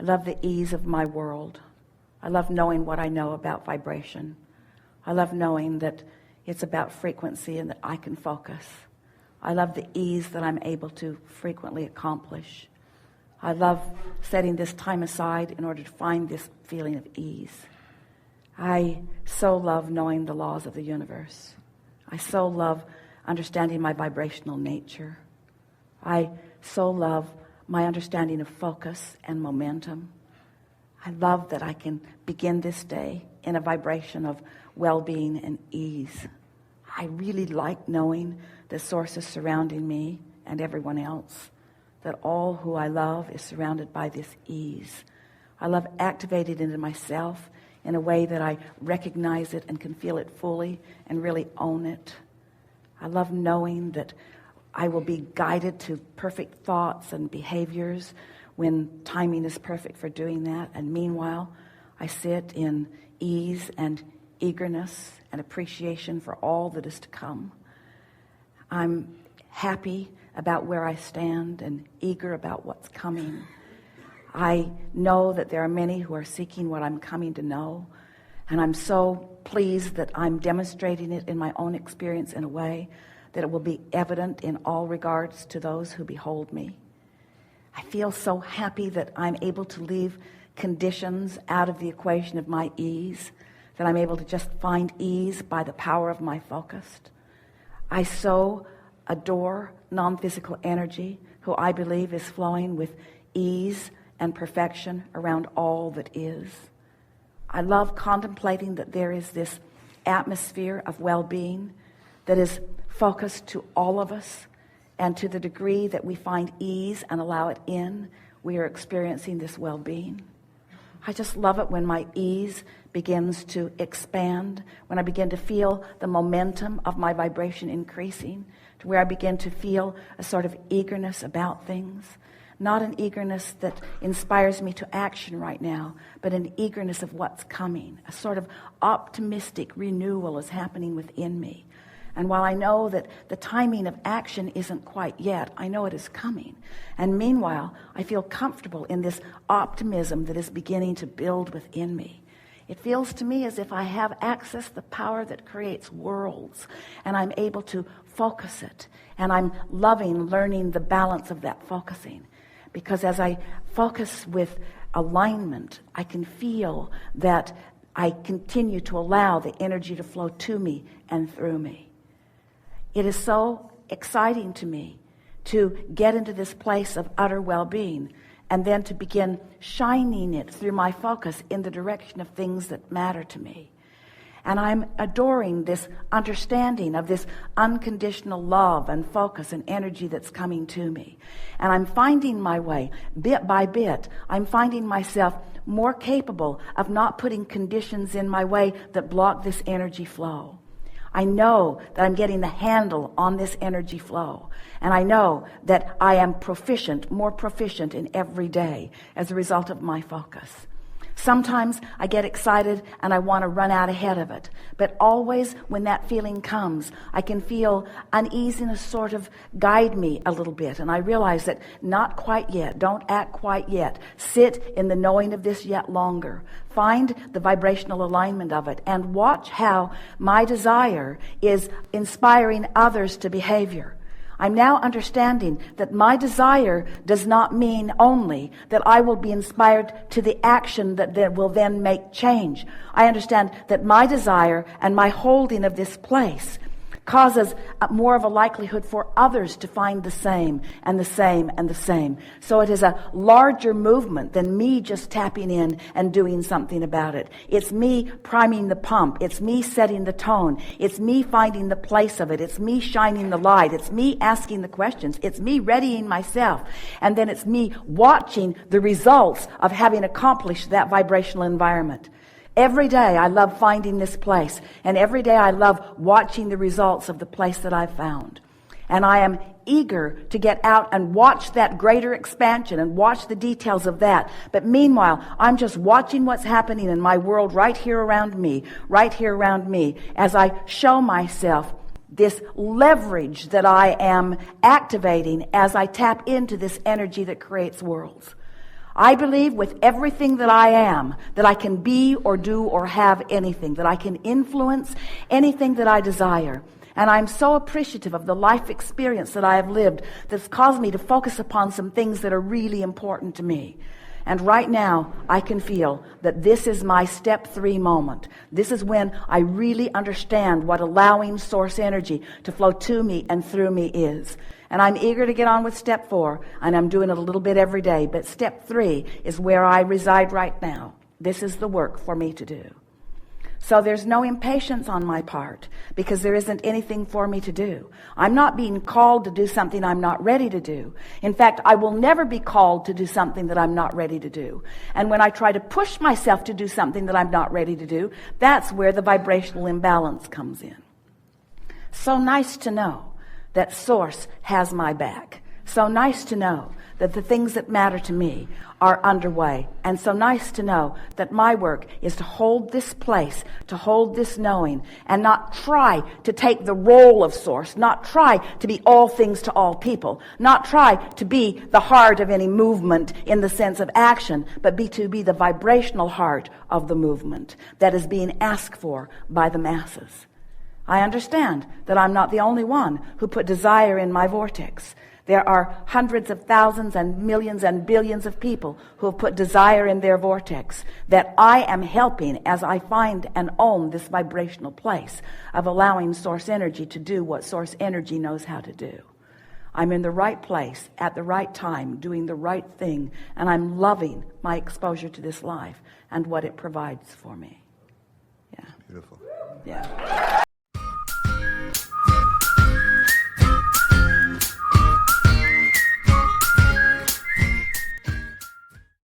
I love the ease of my world. I love knowing what I know about vibration. I love knowing that it's about frequency and that I can focus. I love the ease that I'm able to frequently accomplish. I love setting this time aside in order to find this feeling of ease. I so love knowing the laws of the universe. I so love understanding my vibrational nature. I so love my understanding of focus and momentum. I love that I can begin this day in a vibration of well-being and ease. I really like knowing the sources surrounding me and everyone else, that all who I love is surrounded by this ease. I love activating it in myself in a way that I recognize it and can feel it fully and really own it. I love knowing that I will be guided to perfect thoughts and behaviors when timing is perfect for doing that. And meanwhile, I sit in ease and eagerness and appreciation for all that is to come. I'm happy about where I stand and eager about what's coming. I know that there are many who are seeking what I'm coming to know, and I'm so pleased that I'm demonstrating it in my own experience in a way that it will be evident in all regards to those who behold me. I feel so happy that I'm able to leave conditions out of the equation of my ease, that I'm able to just find ease by the power of my focus. I so adore non-physical energy, who I believe is flowing with ease and perfection around all that is. I love contemplating that there is this atmosphere of well-being that is focused to all of us, and to the degree that we find ease and allow it in, we are experiencing this well-being. I just love it when my ease begins to expand, when I begin to feel the momentum of my vibration increasing, to where I begin to feel a sort of eagerness about things. Not an eagerness that inspires me to action right now, but an eagerness of what's coming. A sort of optimistic renewal is happening within me. And while I know that the timing of action isn't quite yet, I know it is coming. And meanwhile, I feel comfortable in this optimism that is beginning to build within me. It feels to me as if I have access to the power that creates worlds, and I'm able to focus it. And I'm loving learning the balance of that focusing. Because as I focus with alignment, I can feel that I continue to allow the energy to flow to me and through me. It is so exciting to me to get into this place of utter well-being and then to begin shining it through my focus in the direction of things that matter to me. And I'm adoring this understanding of this unconditional love and focus and energy that's coming to me. And I'm finding my way, bit by bit, I'm finding myself more capable of not putting conditions in my way that block this energy flow. I know that I'm getting the handle on this energy flow. And I know that I am proficient, more proficient in every day as a result of my focus. Sometimes I get excited and I want to run out ahead of it. But always when that feeling comes, I can feel uneasiness sort of guide me a little bit. And I realize that not quite yet. Don't act quite yet. Sit in the knowing of this yet longer. Find the vibrational alignment of it and watch how my desire is inspiring others to behavior. I'm now understanding that my desire does not mean only that I will be inspired to the action that will then make change. I understand that my desire and my holding of this place causes more of a likelihood for others to find the same and the same and the same. So it is a larger movement than me just tapping in and doing something about it. It's me priming the pump. It's me setting the tone. It's me finding the place of it. It's me shining the light. It's me asking the questions. It's me readying myself. And then it's me watching the results of having accomplished that vibrational environment. Every day I love finding this place, and every day I love watching the results of the place that I've found. And I am eager to get out and watch that greater expansion and watch the details of that. But meanwhile, I'm just watching what's happening in my world right here around me, as I show myself this leverage that I am activating as I tap into this energy that creates worlds. I believe with everything that I am, that I can be or do or have anything, that I can influence anything that I desire. And I'm so appreciative of the life experience that I have lived that's caused me to focus upon some things that are really important to me. And right now, I can feel that this is my step 3 moment. This is when I really understand what allowing source energy to flow to me and through me is. And I'm eager to get on with step 4, and I'm doing it a little bit every day. But step 3 is where I reside right now. This is the work for me to do. So there's no impatience on my part, because there isn't anything for me to do. I'm not being called to do something I'm not ready to do. In fact, I will never be called to do something that I'm not ready to do. And when I try to push myself to do something that I'm not ready to do, that's where the vibrational imbalance comes in. So nice to know that Source has my back. So nice to know that the things that matter to me are underway. And so nice to know that my work is to hold this place, to hold this knowing, and not try to take the role of Source, not try to be all things to all people, not try to be the heart of any movement in the sense of action, but to be the vibrational heart of the movement that is being asked for by the masses. I understand that I'm not the only one who put desire in my vortex. There are hundreds of thousands and millions and billions of people who have put desire in their vortex that I am helping as I find and own this vibrational place of allowing source energy to do what source energy knows how to do. I'm in the right place at the right time, doing the right thing, and I'm loving my exposure to this life and what it provides for me. Yeah. Beautiful. Yeah.